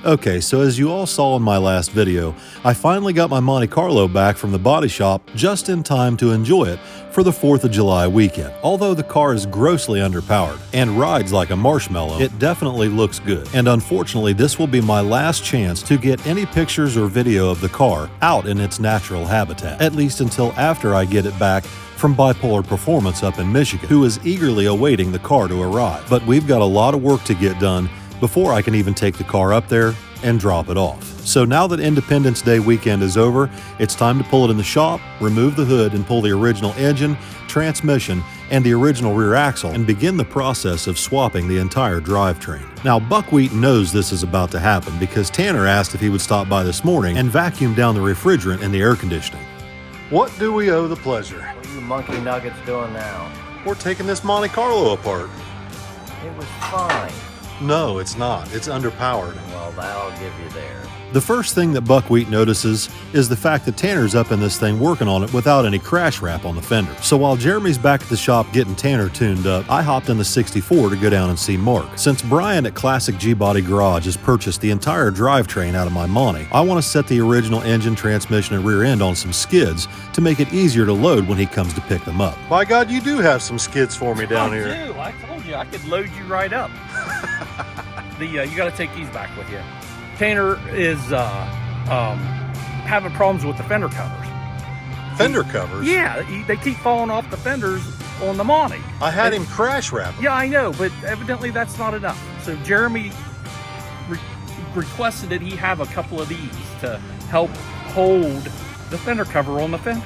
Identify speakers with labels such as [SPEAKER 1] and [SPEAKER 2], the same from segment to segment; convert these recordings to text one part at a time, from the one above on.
[SPEAKER 1] Okay, so as you all saw in my last video, I finally got my Monte Carlo back from the body shop just in time to enjoy it for the 4th of July weekend. Although the car is grossly underpowered and rides like a marshmallow, it definitely looks good. And unfortunately, this will be my last chance to get any pictures or video of the car out in its natural habitat, at least until after I get it back from Bipolar Performance up in Michigan, who is eagerly awaiting the car to arrive. But we've got a lot of work to get done before I can even take the car up there and drop it off. So now that Independence Day weekend is over, it's time to pull it in the shop, remove the hood, and pull the original engine, transmission, and the original rear axle, and begin the process of swapping the entire drivetrain. Now, Buckwheat knows this is about to happen because Tanner asked if he would stop by this morning and vacuum down the refrigerant and the air conditioning. What do we owe the pleasure?
[SPEAKER 2] What are you monkey nuggets doing now?
[SPEAKER 1] We're taking this Monte Carlo apart.
[SPEAKER 2] It was fine.
[SPEAKER 1] No, it's not. It's underpowered.
[SPEAKER 2] Well, that'll give you there.
[SPEAKER 1] The first thing that Buckwheat notices is the fact that Tanner's up in this thing working on it without any crash wrap on the fender. So while Jeremy's back at the shop getting Tanner tuned up, I hopped in the 64 to go down and see Mark. Since Brian at Classic G-Body Garage has purchased the entire drivetrain out of my Monte, I want to set the original engine, transmission, and rear end on some skids to make it easier to load when he comes to pick them up. By God, you do have some skids for me down here.
[SPEAKER 3] I do. I told you I could load you right up. You got to take these back with you. Tanner is having problems with the fender covers.
[SPEAKER 1] Fender covers?
[SPEAKER 3] Yeah, they keep falling off the fenders on the Monte.
[SPEAKER 1] I had him crash wrap them.
[SPEAKER 3] Yeah, I know, but evidently that's not enough. So Jeremy requested that he have a couple of these to help hold the fender cover on the fender.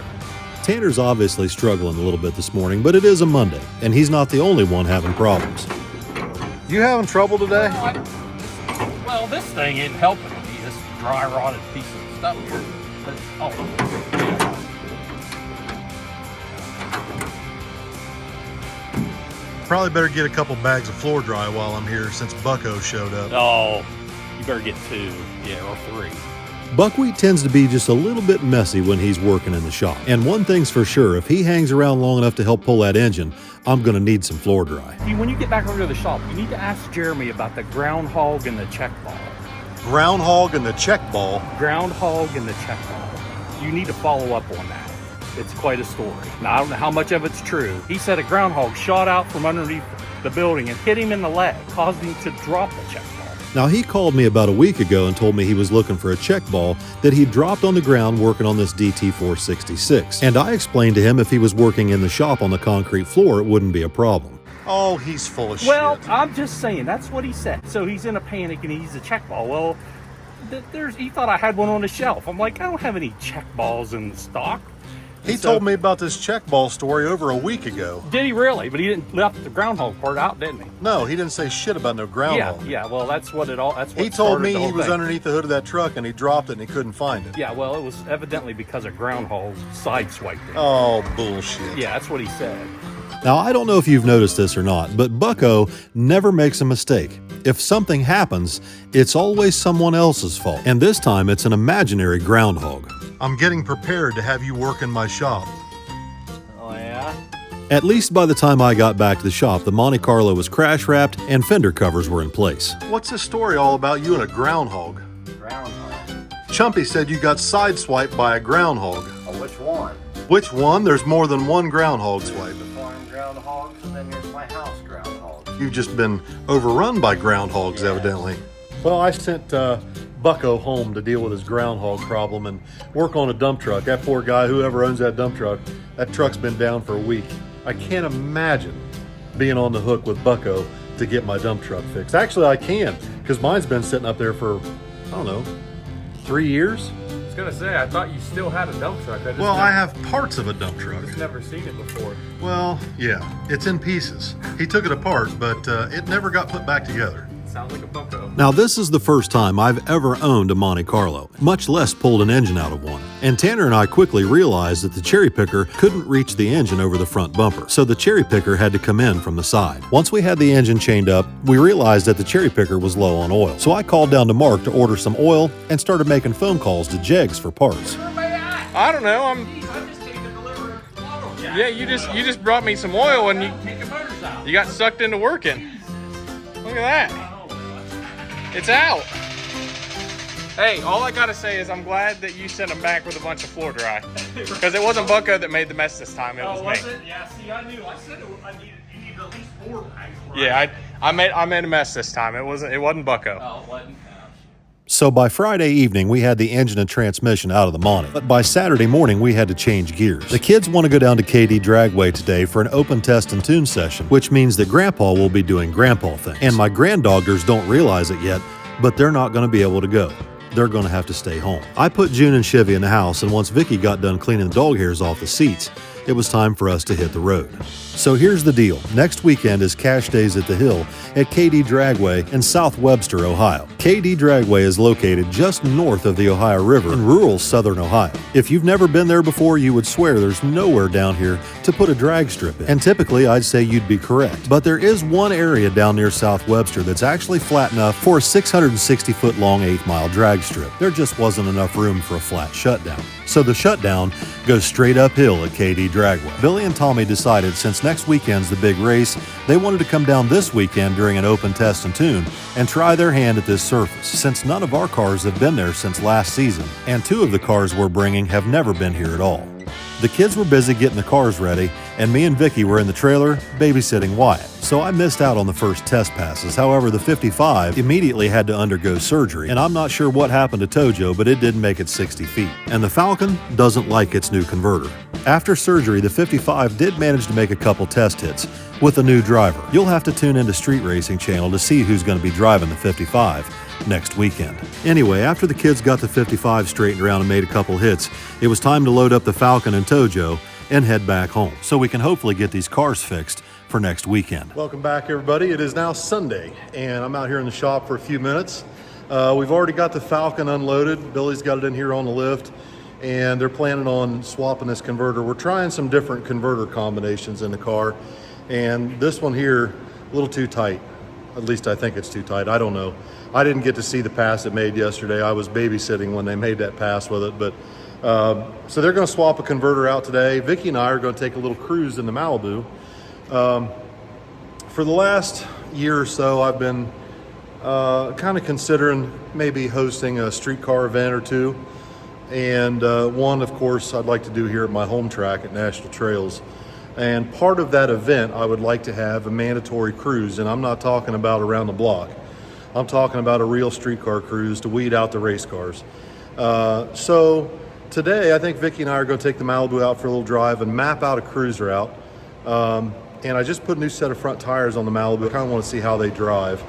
[SPEAKER 1] Tanner's obviously struggling a little bit this morning, but it is a Monday, and he's not the only one having problems. You having trouble today?
[SPEAKER 3] Well, this thing ain't helping me, this dry rotted piece of stuff here. But,
[SPEAKER 1] Probably better get a couple bags of floor dry while I'm here since Bucko showed up.
[SPEAKER 3] Oh, you better get 2, or 3.
[SPEAKER 1] Buckwheat tends to be just a little bit messy when he's working in the shop. And one thing's for sure, if he hangs around long enough to help pull that engine, I'm gonna need some floor dry.
[SPEAKER 3] When you get back over to the shop, you need to ask Jeremy about the groundhog and the check ball.
[SPEAKER 1] Groundhog and the check ball?
[SPEAKER 3] Groundhog and the check ball. You need to follow up on that. It's quite a story. Now, I don't know how much of it's true. He said a groundhog shot out from underneath the building and hit him in the leg, caused him to drop the check ball.
[SPEAKER 1] Now, he called me about a week ago and told me he was looking for a check ball that he dropped on the ground working on this DT466. And I explained to him if he was working in the shop on the concrete floor, it wouldn't be a problem. Oh, he's full of shit.
[SPEAKER 3] Well, I'm just saying, that's what he said. So he's in a panic and he needs a check ball. Well, he thought I had one on the shelf. I'm like, I don't have any check balls in the stock.
[SPEAKER 1] He told me about this check ball story over a week ago.
[SPEAKER 3] Did he really? But he didn't left the groundhog part out, didn't he?
[SPEAKER 1] No, he didn't say shit about no groundhog.
[SPEAKER 3] Yeah. Well, that's what it all. That's what
[SPEAKER 1] he told me he was
[SPEAKER 3] thing.
[SPEAKER 1] Underneath the hood of that truck and he dropped it and he couldn't find it.
[SPEAKER 3] Yeah. Well, it was evidently because a groundhog sideswiped it.
[SPEAKER 1] Oh, bullshit.
[SPEAKER 3] Yeah, that's what he said.
[SPEAKER 1] Now, I don't know if you've noticed this or not, but Bucko never makes a mistake. If something happens, it's always someone else's fault. And this time, it's an imaginary groundhog. I'm getting prepared to have you work in my shop.
[SPEAKER 2] Oh, yeah?
[SPEAKER 1] At least by the time I got back to the shop, the Monte Carlo was crash wrapped and fender covers were in place. What's this story all about you and a groundhog?
[SPEAKER 2] Groundhog.
[SPEAKER 1] Chumpy said you got sideswiped by a groundhog.
[SPEAKER 2] Oh, which one?
[SPEAKER 1] Which one? There's more than one groundhog swipe.
[SPEAKER 2] The farm groundhogs, and then here's my house groundhog.
[SPEAKER 1] You've just been overrun by groundhogs, evidently. Well, I sent Bucko home to deal with his groundhog problem and work on a dump truck. That poor guy, whoever owns that dump truck, that truck's been down for a week. I can't imagine being on the hook with Bucko to get my dump truck fixed. Actually, I can, because mine's been sitting up there for, I don't know, 3 years?
[SPEAKER 4] I was gonna say, I thought you still had a dump truck.
[SPEAKER 1] I have parts of a dump truck.
[SPEAKER 4] I've never seen it before.
[SPEAKER 1] Well, yeah, it's in pieces. He took it apart, but it never got put back together.
[SPEAKER 4] Sounds like a Bucko.
[SPEAKER 1] Now, this is the first time I've ever owned a Monte Carlo, much less pulled an engine out of one. And Tanner and I quickly realized that the cherry picker couldn't reach the engine over the front bumper, so the cherry picker had to come in from the side. Once we had the engine chained up, we realized that the cherry picker was low on oil. So I called down to Mark to order some oil and started making phone calls to Jegs for parts.
[SPEAKER 4] I don't know. Yeah, you just brought me some oil and you got sucked into working. Look at that. It's out. Hey, all I gotta say is I'm glad that you sent him back with a bunch of floor dry. Because it wasn't Bucko that made the mess this time, it was me.
[SPEAKER 3] it? Yeah, see, I knew. I said you needed at least 4 bags. Right?
[SPEAKER 4] Yeah, I made a mess this time. It wasn't Bucko.
[SPEAKER 3] Oh, it wasn't.
[SPEAKER 1] So by Friday evening, we had the engine and transmission out of the Monte. But by Saturday morning, we had to change gears. The kids want to go down to KD Dragway today for an open test and tune session, which means that Grandpa will be doing Grandpa things. And my granddaughters don't realize it yet, but they're not going to be able to go. They're going to have to stay home. I put June and Chivy in the house, and once Vicky got done cleaning the dog hairs off the seats, it was time for us to hit the road. So here's the deal. Next weekend is Cash Days at the Hill at KD Dragway in South Webster, Ohio. KD Dragway is located just north of the Ohio River in rural southern Ohio. If you've never been there before, you would swear there's nowhere down here to put a drag strip in. And typically, I'd say you'd be correct. But there is one area down near South Webster that's actually flat enough for a 660-foot long 8-mile drag strip. There just wasn't enough room for a flat shutdown. So the shutdown goes straight uphill at KD Dragway. Billy and Tommy decided since next weekend's the big race, they wanted to come down this weekend during an open test and tune and try their hand at this surface, since none of our cars have been there since last season, and 2 of the cars we're bringing have never been here at all. The kids were busy getting the cars ready, and me and Vicky were in the trailer babysitting Wyatt. So I missed out on the first test passes. However, the 55 immediately had to undergo surgery, and I'm not sure what happened to Tojo, but it didn't make it 60 feet. And the Falcon doesn't like its new converter. After surgery, the 55 did manage to make a couple test hits with a new driver. You'll have to tune into Street Racing Channel to see who's going to be driving the 55 next weekend. Anyway, after the kids got the 55 straightened around and made a couple hits, it was time to load up the Falcon and Tojo and head back home, so we can hopefully get these cars fixed for next weekend. Welcome back, everybody. It is now Sunday, and I'm out here in the shop for a few minutes. We've already got the Falcon unloaded. Billy's got it in here on the lift, and they're planning on swapping this converter. We're trying some different converter combinations in the car, and this one here, a little too tight. At least I think it's too tight. I don't know. I didn't get to see the pass it made yesterday. I was babysitting when they made that pass with it. But so they're going to swap a converter out today. Vicky and I are going to take a little cruise in the Malibu. For the last year or so, I've been kind of considering maybe hosting a streetcar event or two. And one, of course, I'd like to do here at my home track at National Trails. And part of that event, I would like to have a mandatory cruise. And I'm not talking about around the block. I'm talking about a real streetcar cruise to weed out the race cars. So today, I think Vicky and I are going to take the Malibu out for a little drive and map out a cruise route. And I just put a new set of front tires on the Malibu. I kind of want to see how they drive.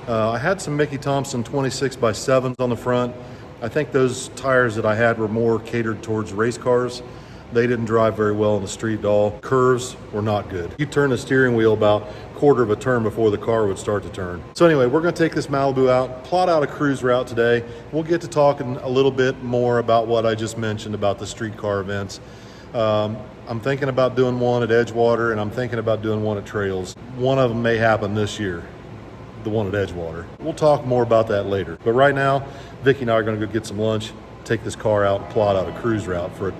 [SPEAKER 1] I had some Mickey Thompson 26x7s on the front. I think those tires that I had were more catered towards race cars. They didn't drive very well on the street at all. Curves were not good. You turn the steering wheel about a quarter of a turn before the car would start to turn. So anyway, we're going to take this Malibu out, plot out a cruise route today. We'll get to talking a little bit more about what I just mentioned about the streetcar events. I'm thinking about doing one at Edgewater, and I'm thinking about doing one at Trails. One of them may happen this year, the one at Edgewater. We'll talk more about that later. But right now, Vicky and I are going to go get some lunch, take this car out, and plot out a cruise route for a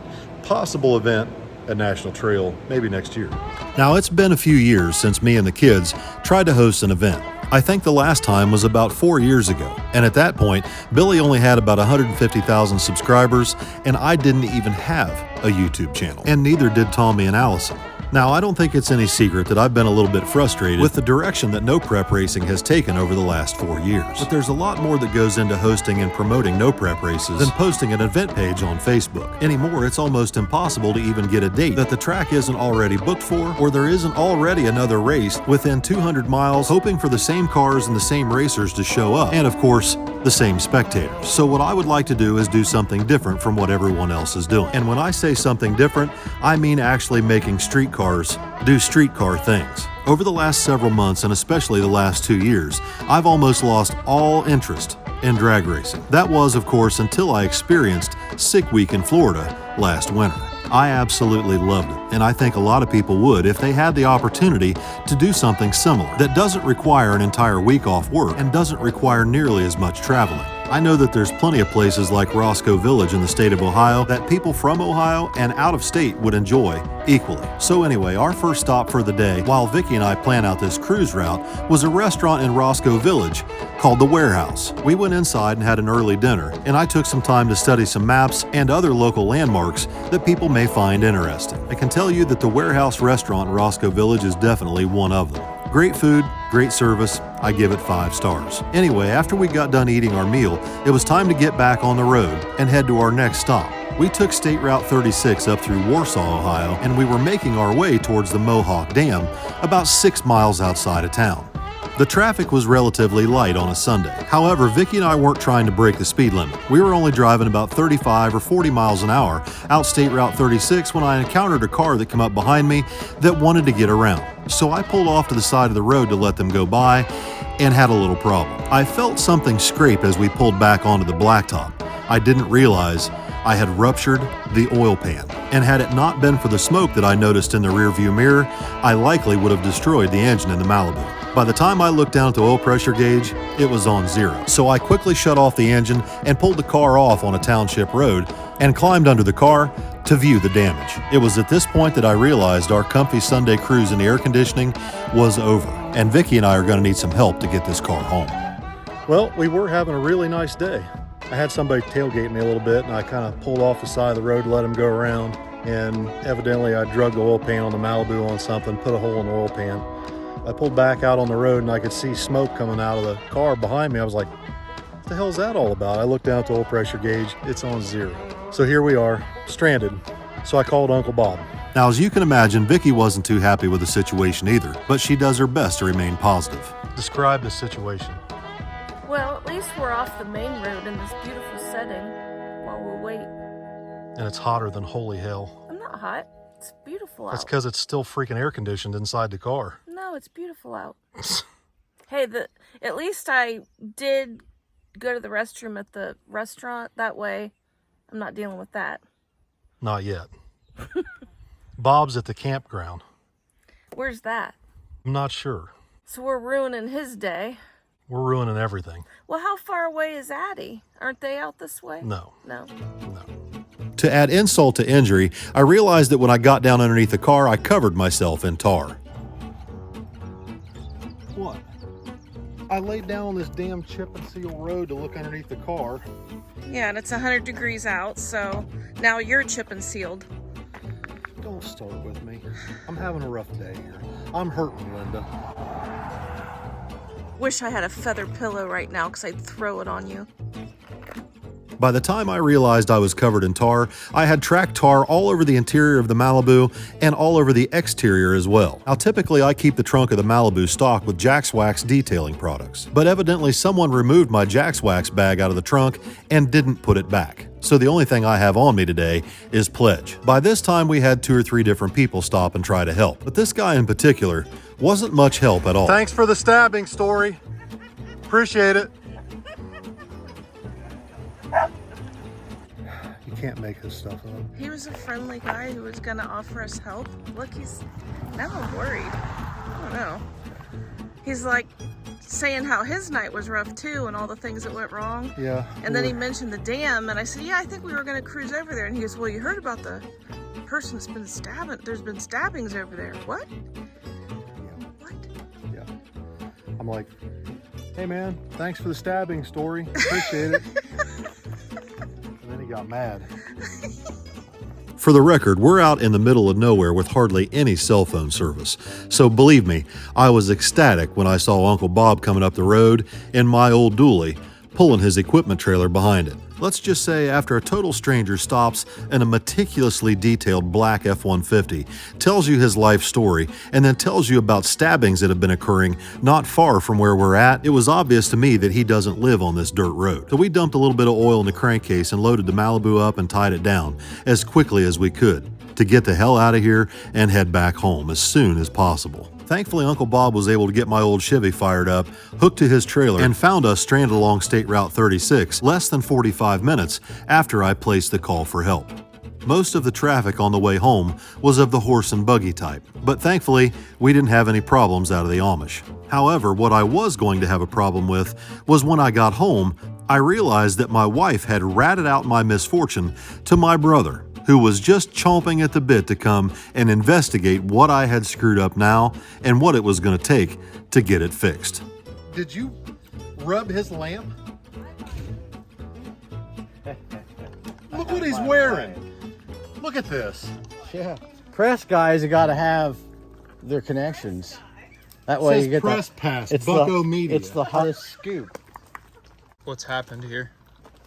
[SPEAKER 1] possible event at National Trail, maybe next year. Now, it's been a few years since me and the kids tried to host an event. I think the last time was about 4 years ago, and at that point, Billy only had about 150,000 subscribers, and I didn't even have a YouTube channel, and neither did Tommy and Allison. Now, I don't think it's any secret that I've been a little bit frustrated with the direction that No Prep Racing has taken over the last 4 years. But there's a lot more that goes into hosting and promoting No Prep races than posting an event page on Facebook. Anymore, it's almost impossible to even get a date that the track isn't already booked for, or there isn't already another race within 200 miles hoping for the same cars and the same racers to show up, and of course, the same spectators. So what I would like to do is do something different from what everyone else is doing. And when I say something different, I mean actually making streetcars do streetcar things. Over the last several months, and especially the last 2 years, I've almost lost all interest in drag racing. That was, of course, until I experienced Sick Week in Florida last winter. I absolutely loved it, and I think a lot of people would if they had the opportunity to do something similar that doesn't require an entire week off work and doesn't require nearly as much traveling. I know that there's plenty of places like Roscoe Village in the state of Ohio that people from Ohio and out of state would enjoy equally. So anyway, our first stop for the day, while Vicky and I plan out this cruise route, was a restaurant in Roscoe Village called The Warehouse. We went inside and had an early dinner, and I took some time to study some maps and other local landmarks that people may find interesting. I can tell you that the Warehouse restaurant in Roscoe Village is definitely one of them. Great food, great service, I give it 5 stars. Anyway, after we got done eating our meal, it was time to get back on the road and head to our next stop. We took State Route 36 up through Warsaw, Ohio, and we were making our way towards the Mohawk Dam, about 6 miles outside of town. The traffic was relatively light on a Sunday. However, Vicky and I weren't trying to break the speed limit. We were only driving about 35 or 40 miles an hour out State Route 36 when I encountered a car that came up behind me that wanted to get around. So I pulled off to the side of the road to let them go by and had a little problem. I felt something scrape as we pulled back onto the blacktop. I didn't realize I had ruptured the oil pan, and had it not been for the smoke that I noticed in the rearview mirror, I likely would have destroyed the engine in the Malibu. By the time I looked down at the oil pressure gauge, it was on 0. So I quickly shut off the engine and pulled the car off on a township road and climbed under the car to view the damage. It was at this point that I realized our comfy Sunday cruise in the air conditioning was over, and Vicky and I are going to need some help to get this car home. Well, we were having a really nice day. I had somebody tailgate me a little bit, and I kind of pulled off the side of the road to let him go around, and evidently I drug the oil pan on the Malibu on something, put a hole in the oil pan. I pulled back out on the road and I could see smoke coming out of the car behind me. I was like, what the hell is that all about? I looked down at the oil pressure gauge, it's on 0. So here we are, stranded. So I called Uncle Bob. Now, as you can imagine, Vicky wasn't too happy with the situation either, but she does her best to remain positive. Describe the situation.
[SPEAKER 5] Well, at least we're off the main road in this beautiful setting while we wait.
[SPEAKER 1] And it's hotter than holy hell.
[SPEAKER 5] I'm not hot. It's beautiful out.
[SPEAKER 1] That's because it's still freaking air conditioned inside the car.
[SPEAKER 5] No, it's beautiful out. Hey, at least I did go to the restroom at the restaurant. That way, I'm not dealing with that.
[SPEAKER 1] Not yet. Bob's at the campground.
[SPEAKER 5] Where's that?
[SPEAKER 1] I'm not sure.
[SPEAKER 5] So we're ruining his day.
[SPEAKER 1] We're ruining everything.
[SPEAKER 5] Well, how far away is Addie? Aren't they out this way?
[SPEAKER 1] No.
[SPEAKER 5] No.
[SPEAKER 1] To add insult to injury, I realized that when I got down underneath the car, I covered myself in tar. What? I laid down on this damn chip and seal road to look underneath the car.
[SPEAKER 5] Yeah, and it's 100 degrees out, so now you're chip and sealed.
[SPEAKER 1] Don't start with me. I'm having a rough day here. I'm hurting, Linda.
[SPEAKER 5] Wish I had a feather pillow right now because I'd throw it on you.
[SPEAKER 1] By the time I realized I was covered in tar, I had tracked tar all over the interior of the Malibu and all over the exterior as well. Now typically I keep the trunk of the Malibu stocked with Jack's Wax detailing products, but evidently someone removed my Jack's Wax bag out of the trunk and didn't put it back. So the only thing I have on me today is Pledge. By this time we had 2 or 3 different people stop and try to help, but this guy in particular wasn't much help at all. Thanks for the stabbing story. Appreciate it. You can't make this stuff up.
[SPEAKER 5] He was a friendly guy who was gonna offer us help. Look, now I'm worried. I don't know. He's like saying how his night was rough too and all the things that went wrong.
[SPEAKER 1] Yeah.
[SPEAKER 5] And then he mentioned the dam and I said, yeah, I think we were gonna cruise over there. And he goes, well, you heard about the person that's been stabbing, there's been stabbings over there. What?
[SPEAKER 1] Yeah.
[SPEAKER 5] What?
[SPEAKER 1] Yeah. I'm like, hey man, thanks for the stabbing story. Appreciate it. And then he got mad. For the record, we're out in the middle of nowhere with hardly any cell phone service. So believe me, I was ecstatic when I saw Uncle Bob coming up the road in my old dually, pulling his equipment trailer behind it. Let's just say after a total stranger stops in a meticulously detailed black F-150, tells you his life story, and then tells you about stabbings that have been occurring not far from where we're at, it was obvious to me that he doesn't live on this dirt road. So we dumped a little bit of oil in the crankcase and loaded the Malibu up and tied it down as quickly as we could to get the hell out of here and head back home as soon as possible. Thankfully, Uncle Bob was able to get my old Chevy fired up, hooked to his trailer, and found us stranded along State Route 36 less than 45 minutes after I placed the call for help. Most of the traffic on the way home was of the horse and buggy type, but thankfully, we didn't have any problems out of the Amish. However, what I was going to have a problem with was when I got home I realized that my wife had ratted out my misfortune to my brother, who was just chomping at the bit to come and investigate what I had screwed up now and what it was going to take to get it fixed.
[SPEAKER 6] Did you rub his lamp? Look what he's wearing. Look at this.
[SPEAKER 2] Yeah. Press guys have got to have their connections. That way
[SPEAKER 6] Says
[SPEAKER 2] you get
[SPEAKER 6] press
[SPEAKER 2] the
[SPEAKER 6] pass,
[SPEAKER 2] it's
[SPEAKER 6] Bucko
[SPEAKER 2] the,
[SPEAKER 6] Media.
[SPEAKER 2] It's the hottest scoop.
[SPEAKER 7] What's happened here?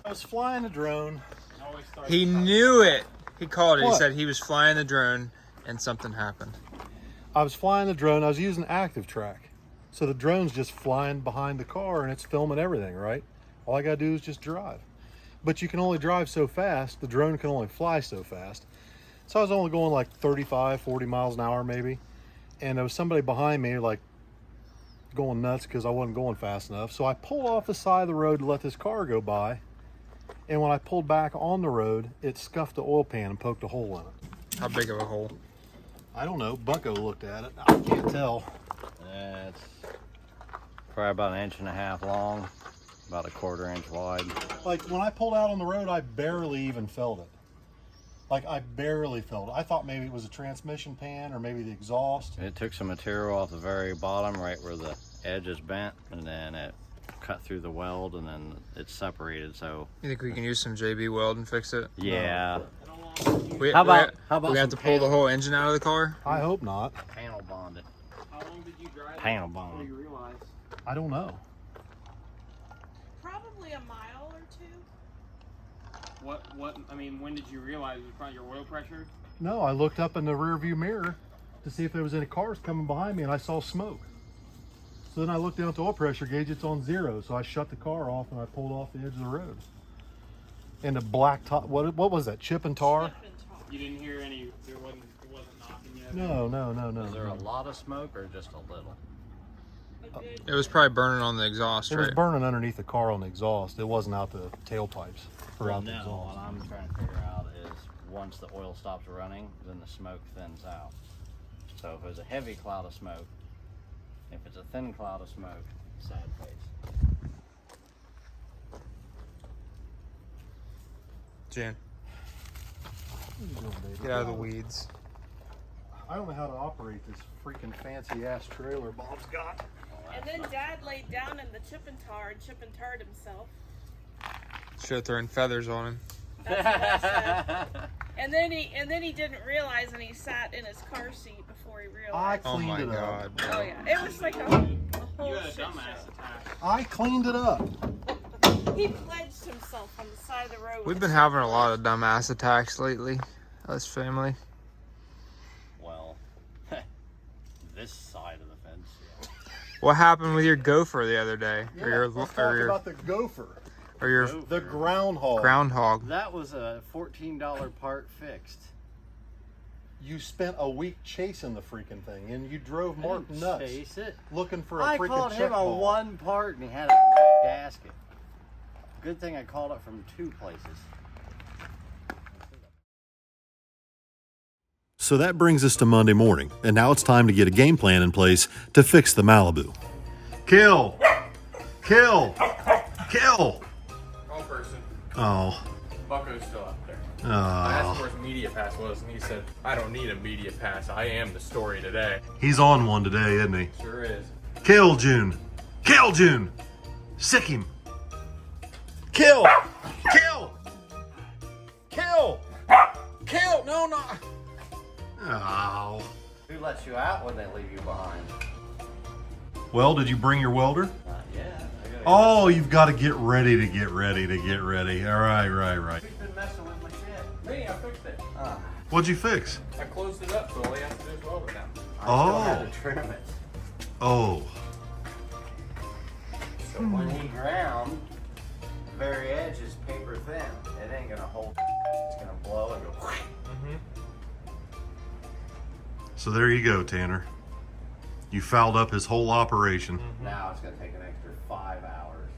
[SPEAKER 6] I was flying a drone.
[SPEAKER 7] He knew it. He called it.
[SPEAKER 6] What?
[SPEAKER 7] He said he was flying the drone and something happened.
[SPEAKER 6] I was flying the drone. I was using active track. So the drone's just flying behind the car and it's filming everything, right? All I got to do is just drive. But you can only drive so fast. The drone can only fly so fast. So I was only going like 35, 40 miles an hour maybe. And there was somebody behind me like going nuts because I wasn't going fast enough. So I pulled off the side of the road to let this car go by. And when I pulled back on the road, it scuffed the oil pan and poked a hole in it.
[SPEAKER 7] How big of a hole?
[SPEAKER 6] I don't know. Bucko looked at it. I can't tell.
[SPEAKER 2] It's probably about 1.5 inches long, about 1/4 inch wide.
[SPEAKER 6] Like when I pulled out on the road, I barely even felt it. Like I barely felt it. I thought maybe it was a transmission pan or maybe the exhaust.
[SPEAKER 2] It took some material off the very bottom, right where the edge is bent, and then it cut through the weld, and then it's separated. So
[SPEAKER 7] You think we can use some JB weld and fix it?
[SPEAKER 2] yeah,
[SPEAKER 7] We,
[SPEAKER 2] How about
[SPEAKER 7] we have to
[SPEAKER 2] some
[SPEAKER 7] pull the whole engine out of the car?
[SPEAKER 6] I hope not.
[SPEAKER 2] panel bonded.
[SPEAKER 4] How long did you drive
[SPEAKER 2] Panel bonded.
[SPEAKER 4] you realize?
[SPEAKER 6] I don't know.
[SPEAKER 5] Probably a mile or two.
[SPEAKER 4] I mean, when did you realize it was probably your oil pressure?
[SPEAKER 6] No, I looked up in the rear view mirror to see if there was any cars coming behind me and I saw smoke. So then I looked down at the oil pressure gauge, it's on 0. So I shut the car off and I pulled off the edge of the road. And the black top, what was that, chip and tar?
[SPEAKER 4] You didn't hear any, it wasn't knocking yet?
[SPEAKER 6] No.
[SPEAKER 2] Is there a lot of smoke or just a little?
[SPEAKER 7] It was probably burning on the exhaust,
[SPEAKER 6] It was
[SPEAKER 7] right?
[SPEAKER 6] burning underneath the car on the exhaust. It wasn't out the tailpipes or out the
[SPEAKER 2] No,
[SPEAKER 6] exhaust.
[SPEAKER 2] what I'm trying to figure out is once the oil stops running, then the smoke thins out. So if it was a heavy cloud of smoke, if it's a thin cloud of smoke, sad face.
[SPEAKER 7] Jan, get out of the weeds.
[SPEAKER 6] I don't know how to operate this freaking fancy ass trailer Bob's got.
[SPEAKER 5] And then Dad laid down in the chip and tarred himself.
[SPEAKER 7] Should have thrown feathers on him.
[SPEAKER 5] That's what I said. And then he didn't realize, and he sat in his car seat before he
[SPEAKER 6] I
[SPEAKER 5] realized.
[SPEAKER 7] Oh
[SPEAKER 6] cleaned
[SPEAKER 7] my
[SPEAKER 6] it up.
[SPEAKER 7] God.
[SPEAKER 5] Oh yeah, it was like a whole
[SPEAKER 4] You had a
[SPEAKER 5] shit
[SPEAKER 4] dumbass
[SPEAKER 5] show.
[SPEAKER 4] attack.
[SPEAKER 6] I cleaned it up.
[SPEAKER 5] He pledged himself on the side of the road.
[SPEAKER 7] We've been having a lot of dumbass attacks lately, us family.
[SPEAKER 2] Well, this side of the fence, yeah.
[SPEAKER 7] What happened with your gopher the other day?
[SPEAKER 6] Yeah,
[SPEAKER 7] or your,
[SPEAKER 6] let's talk
[SPEAKER 7] or your,
[SPEAKER 6] about the gopher.
[SPEAKER 7] or your
[SPEAKER 6] The groundhog.
[SPEAKER 7] groundhog?
[SPEAKER 2] That was a $14 part fixed.
[SPEAKER 6] You spent a week chasing the freaking thing, and you drove Mark
[SPEAKER 2] Didn't
[SPEAKER 6] nuts
[SPEAKER 2] chase it.
[SPEAKER 6] looking for a
[SPEAKER 2] I
[SPEAKER 6] freaking
[SPEAKER 2] called
[SPEAKER 6] check
[SPEAKER 2] him a
[SPEAKER 6] ball.
[SPEAKER 2] one part and he had a gasket. Good thing I called it from 2 places.
[SPEAKER 1] So that brings us to Monday morning, and now it's time to get a game plan in place to fix the Malibu. Kill! Kill! Kill!
[SPEAKER 4] Wrong person.
[SPEAKER 1] Oh.
[SPEAKER 4] Bucko's still out there. I asked him
[SPEAKER 1] Oh.
[SPEAKER 4] where his media pass was, and he said, I don't need a media pass. I am the story today.
[SPEAKER 1] He's on one today, isn't he?
[SPEAKER 4] Sure is.
[SPEAKER 1] Kill June! Kill June! Sick him! Kill! Kill! Kill! Kill! No, no! Oh.
[SPEAKER 2] Who lets you out when they leave you behind?
[SPEAKER 1] Well, did you bring your welder?
[SPEAKER 2] Not yet.
[SPEAKER 1] Oh, you've got to get ready to get ready to get ready. All right, right.
[SPEAKER 2] Who's been messing with my shit?
[SPEAKER 4] Me, I fixed it.
[SPEAKER 1] What'd you fix?
[SPEAKER 4] I closed it up, so all you have to do is weld it down.
[SPEAKER 2] I still had
[SPEAKER 1] Oh.
[SPEAKER 2] to trim it.
[SPEAKER 1] Oh.
[SPEAKER 2] So when he ground, the very edge is paper thin. It ain't gonna hold. It's gonna blow and go.
[SPEAKER 1] So there you go, Tanner. You fouled up his whole operation.
[SPEAKER 2] Now it's gonna take an extra 5 hours.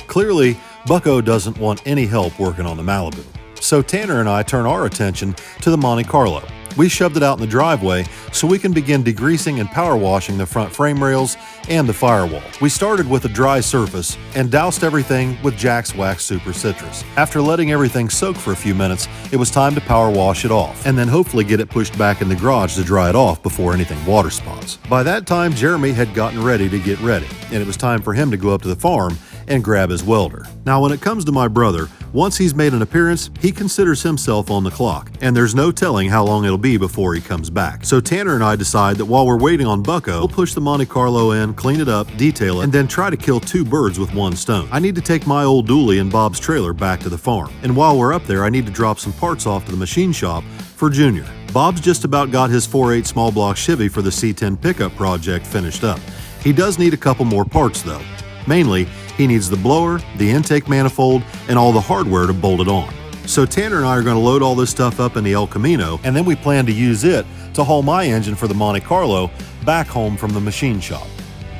[SPEAKER 1] Clearly, Bucko doesn't want any help working on the Malibu. So Tanner and I turn our attention to the Monte Carlo, we shoved it out in the driveway so we can begin degreasing and power washing the front frame rails and the firewall. We started with a dry surface and doused everything with Jack's Wax Super Citrus. After letting everything soak for a few minutes, it was time to power wash it off, and then hopefully get it pushed back in the garage to dry it off before anything water spots. By that time, Jeremy had gotten ready to get ready, and it was time for him to go up to the farm and grab his welder. Now, when it comes to my brother, once he's made an appearance, he considers himself on the clock, and there's no telling how long it'll be before he comes back. So Tanner and I decide that while we're waiting on Bucko, we'll push the Monte Carlo in, clean it up, detail it, and then try to kill two birds with one stone. I need to take my old dually and Bob's trailer back to the farm, and while we're up there, I need to drop some parts off to the machine shop for Junior. Bob's just about got his 4.8 small block Chevy for the C10 pickup project finished up. He does need a couple more parts though. Mainly, he needs the blower, the intake manifold, and all the hardware to bolt it on. So Tanner and I are going to load all this stuff up in the El Camino, and then we plan to use it to haul my engine for the Monte Carlo back home from the machine shop.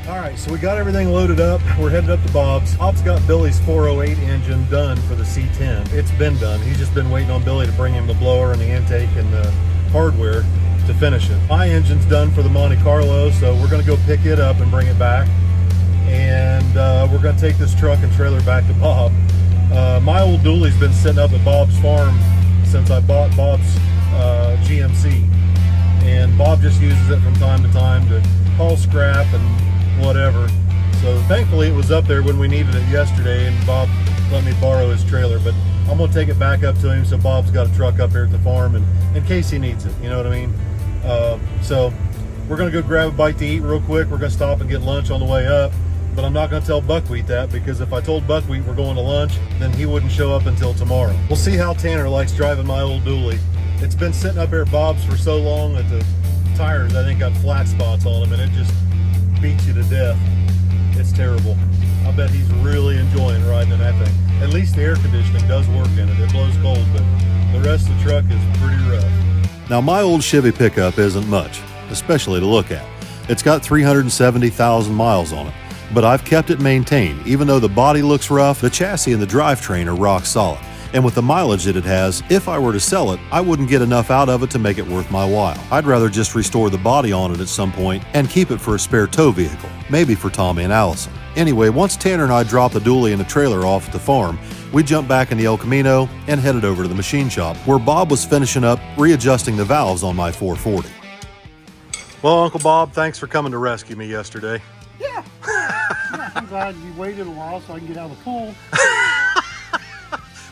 [SPEAKER 6] All right, so we got everything loaded up. We're headed up to Bob's. Bob's got Billy's 408 engine done for the C10. It's been done. He's just been waiting on Billy to bring him the blower and the intake and the hardware to finish it. My engine's done for the Monte Carlo, so we're going to go pick it up and bring it back. And we're going to take this truck and trailer back to Bob. My old dually's been sitting up at Bob's farm since I bought Bob's GMC, and Bob just uses it from time to time to haul scrap and whatever. So thankfully it was up there when we needed it yesterday, and Bob let me borrow his trailer, but I'm going to take it back up to him so Bob's got a truck up here at the farm and in case he needs it, you know what I mean? So we're going to go grab a bite to eat real quick. We're going to stop and get lunch on the way up. But I'm not going to tell Buckwheat that, because if I told Buckwheat we're going to lunch, then he wouldn't show up until tomorrow. We'll see how Tanner likes driving my old dually. It's been sitting up here at Bob's for so long that the tires, I think, got flat spots on them, and it just beats you to death. It's terrible. I bet he's really enjoying riding in that thing. At least the air conditioning does work in it. It blows cold, but the rest of the truck is pretty rough.
[SPEAKER 1] Now, my old Chevy pickup isn't much, especially to look at. It's got 370,000 miles on it. But I've kept it maintained. Even though the body looks rough, the chassis and the drivetrain are rock solid. And with the mileage that it has, if I were to sell it, I wouldn't get enough out of it to make it worth my while. I'd rather just restore the body on it at some point and keep it for a spare tow vehicle, maybe for Tommy and Allison. Anyway, once Tanner and I dropped the dually and the trailer off at the farm, we jumped back in the El Camino and headed over to the machine shop, where Bob was finishing up readjusting the valves on my 440. Well, Uncle Bob, thanks for coming to rescue me yesterday.
[SPEAKER 8] Yeah. I'm glad you waited a while so I can get out of the pool.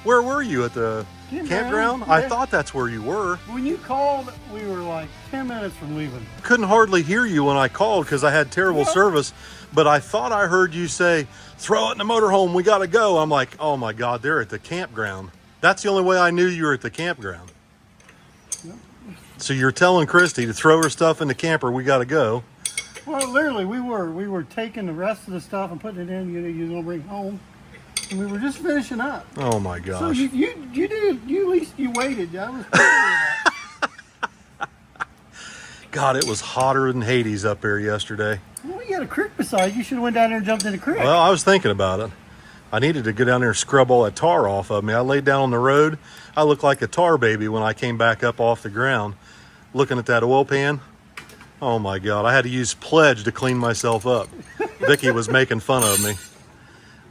[SPEAKER 1] Where were you, at the campground?
[SPEAKER 8] Yeah.
[SPEAKER 1] I thought that's where you were.
[SPEAKER 8] When you called, we were like 10 minutes from leaving.
[SPEAKER 1] Couldn't hardly hear you when I called because I had terrible service, but I thought I heard you say, throw it in the motorhome, we gotta go. I'm like, oh my God, they're at the campground. That's the only way I knew you were at the campground. Yep. So you're telling Christy to throw her stuff in the camper, we gotta go.
[SPEAKER 8] Well, literally, we were taking the rest of the stuff and putting it in, you're gonna bring home. And we were just finishing up.
[SPEAKER 1] Oh my gosh.
[SPEAKER 8] So you at least you waited. I was that.
[SPEAKER 1] God, it was hotter than Hades up there yesterday.
[SPEAKER 8] Well, you had a creek beside you. You should have went down there and jumped in the creek.
[SPEAKER 1] Well, I was thinking about it. I needed to go down there and scrub all that tar off of me. I laid down on the road. I looked like a tar baby when I came back up off the ground, looking at that oil pan. Oh my God, I had to use Pledge to clean myself up. Vicky was making fun of me.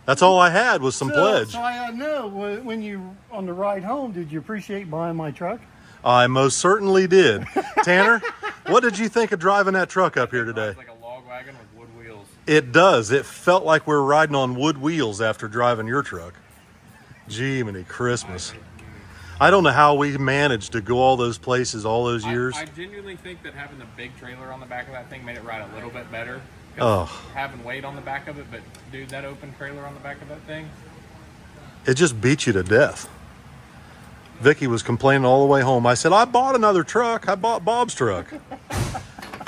[SPEAKER 1] That's all I had was some Pledge.
[SPEAKER 8] So I know, when you, on the ride home, did you appreciate buying my truck?
[SPEAKER 1] I most certainly did. Tanner, what did you think of driving that truck up here today?
[SPEAKER 4] It's like a log wagon with wood wheels.
[SPEAKER 1] It does. It felt like we were riding on wood wheels after driving your truck. Gee-many Christmas. I don't know how we managed to go all those places all those years.
[SPEAKER 4] I genuinely think that having the big trailer on the back of that thing made it ride a little bit better.
[SPEAKER 1] Oh.
[SPEAKER 4] Having weight on the back of it, but dude, that open trailer on the back of that thing.
[SPEAKER 1] It just beat you to death. Vicky was complaining all the way home. I said, I bought another truck. I bought Bob's truck.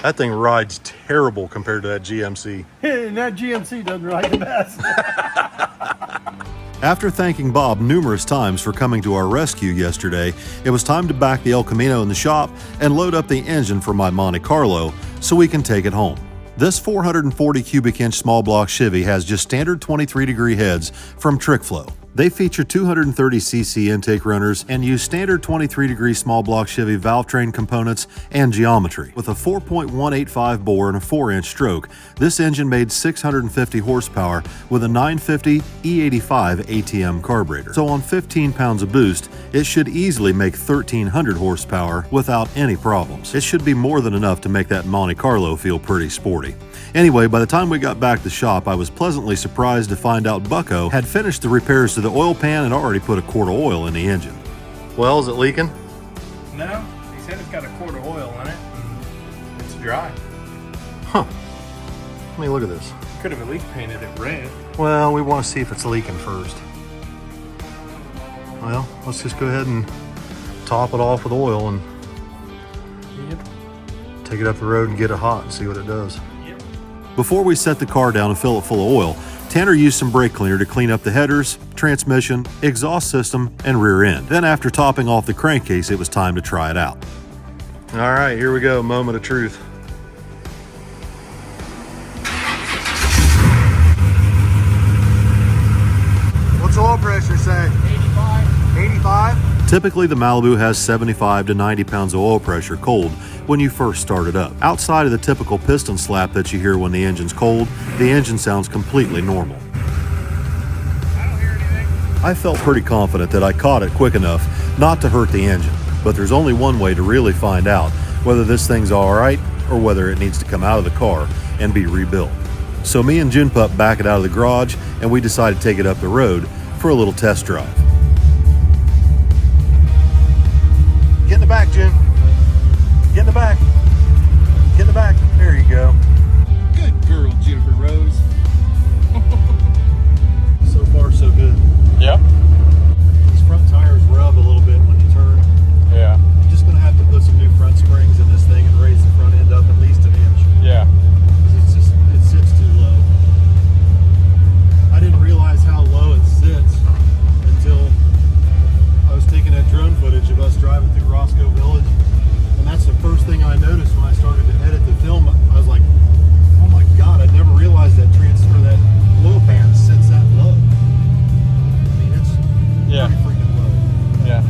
[SPEAKER 1] That thing rides terrible compared to that GMC.
[SPEAKER 8] And that GMC doesn't ride the best.
[SPEAKER 1] After thanking Bob numerous times for coming to our rescue yesterday, it was time to back the El Camino in the shop and load up the engine for my Monte Carlo so we can take it home. This 440 cubic inch small block Chevy has just standard 23-degree heads from Trick Flow. They feature 230cc intake runners and use standard 23-degree small block Chevy valve train components and geometry. With a 4.185 bore and a 4-inch stroke, this engine made 650 horsepower with a 950 E85 ATM carburetor. So on 15 pounds of boost, it should easily make 1,300 horsepower without any problems. It should be more than enough to make that Monte Carlo feel pretty sporty. Anyway, by the time we got back to the shop, I was pleasantly surprised to find out Bucko had finished the repairs to the oil pan and already put a quart of oil in the engine.
[SPEAKER 6] Well, is it leaking?
[SPEAKER 4] No, he said it's got a quart of oil in it. And it's dry.
[SPEAKER 6] Huh. Let me look at this.
[SPEAKER 4] Could have at least painted it red.
[SPEAKER 6] Well, we want to see if it's leaking first. Well, let's just go ahead and top it off with oil and take it up the road and get it hot and see what it does. Before we set the car down and fill it full of oil, Tanner used some brake cleaner to clean up the headers, transmission, exhaust system, and rear end. Then after topping off the crankcase, it was time to try it out. All right, here we go, moment of truth. What's oil pressure say? 85. 85? Typically, the Malibu has 75 to 90 pounds of oil pressure cold when you first start it up. Outside of the typical piston slap that you hear when the engine's cold, the engine sounds completely normal.
[SPEAKER 4] I don't hear anything.
[SPEAKER 1] I felt pretty confident that I caught it quick enough not to hurt the engine, but there's only one way to really find out whether this thing's all right or whether it needs to come out of the car and be rebuilt. So me and June Pup back it out of the garage and we decided to take it up the road for a little test drive. Get in the back, June. Get in the back. Get in the back. There you go.
[SPEAKER 4] Good girl, Jennifer Rose.
[SPEAKER 6] So far, so good.
[SPEAKER 4] Yep.
[SPEAKER 6] These front tires rub a little bit when you turn.
[SPEAKER 4] Yeah.
[SPEAKER 6] I'm just gonna have to put some new front springs in this thing and raise the front end up at least an inch.
[SPEAKER 4] Yeah.
[SPEAKER 6] It sits too low. I didn't realize how low it sits until I was taking that drone footage of us driving through Roscoe Village. And that's the first thing I noticed when I started to edit the film. I was like, oh my God, I never realized that that oil pan sits that low. I mean, it's pretty freaking low.
[SPEAKER 4] Yeah.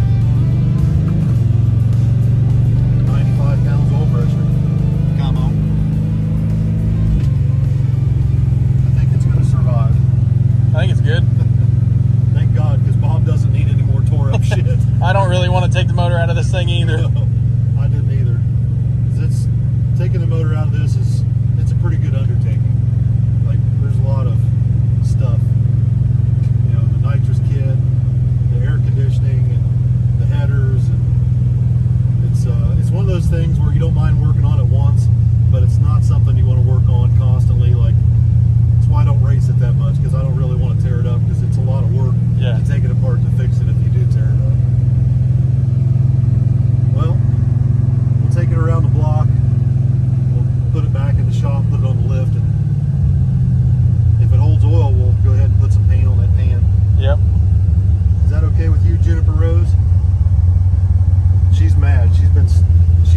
[SPEAKER 6] 95 pounds oil pressure. Come on. I think it's going to survive.
[SPEAKER 4] I think it's good.
[SPEAKER 6] Thank God, because Bob doesn't need any more tore up shit.
[SPEAKER 4] I don't really want to take the motor out of this thing either.
[SPEAKER 6] No, I didn't either. 'Cause it's taking the motor out of this it's a pretty good undertaking. Like, there's a lot of stuff. You know, the nitrous kit, the air conditioning, and the headers, and it's one of those things where you don't mind working on it once, but it's not something you want to work on constantly. Like, that's why I don't race it that much, because I don't really want to tear it up, because it's a lot of work to take it apart to fix it if you do tear it up. Well, we'll take it around the block, we'll put it back in the shop, put it on the lift, and if it holds oil, we'll go ahead and put some paint on that pan.
[SPEAKER 4] Yep.
[SPEAKER 6] Is that okay with you, Jennifer Rose? She's mad. She's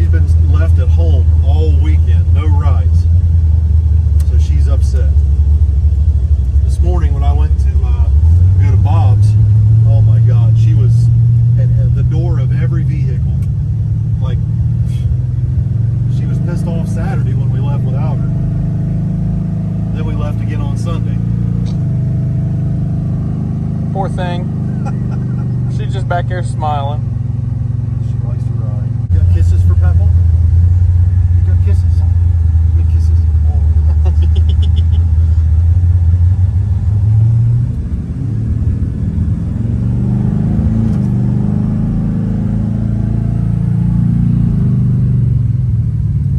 [SPEAKER 6] been left at home all weekend, no rides. So she's upset. This morning when I went to go to Bob's, oh my God, she was at the door of every vehicle. Like, she was pissed off Saturday when we left without her. Then we left again on Sunday.
[SPEAKER 4] Poor thing. She's just back here smiling.
[SPEAKER 6] She likes to ride. You got kisses for Pepple? You got kisses? Give me kisses. I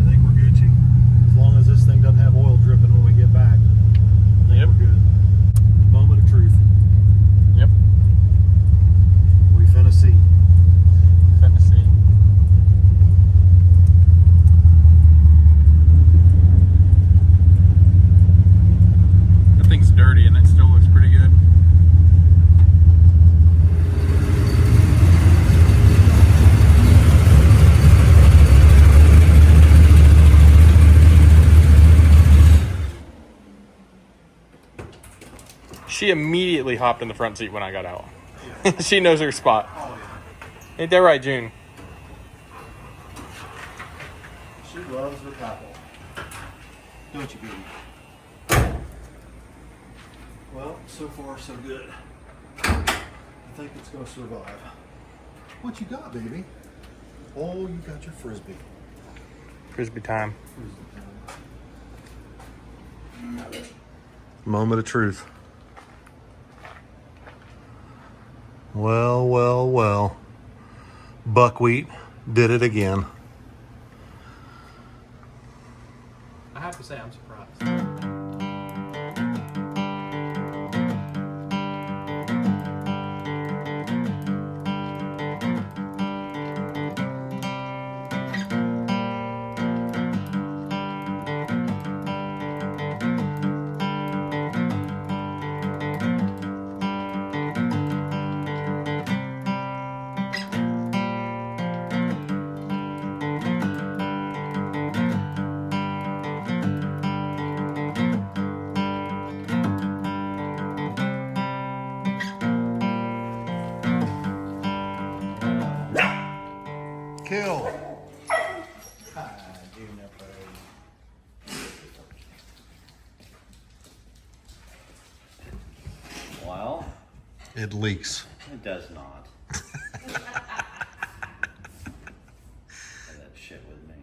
[SPEAKER 6] think we're Gucci. As long as this thing doesn't have oil dripping when we get back, I think we're good. Moment of truth.
[SPEAKER 4] Yep.
[SPEAKER 6] We finna see.
[SPEAKER 4] She immediately hopped in the front seat when I got out. She knows her spot. Ain't that right, June?
[SPEAKER 6] She loves her paddle. Don't you, baby? Well, so far so good. I think it's going to survive. What you got, baby? Oh, you got your frisbee.
[SPEAKER 4] Frisbee time.
[SPEAKER 6] Moment of truth. Well, well, well. Buckwheat did it again.
[SPEAKER 3] I have to say, I'm surprised.
[SPEAKER 6] Kill.
[SPEAKER 2] Well,
[SPEAKER 6] It leaks.
[SPEAKER 2] it does not. That shit with me.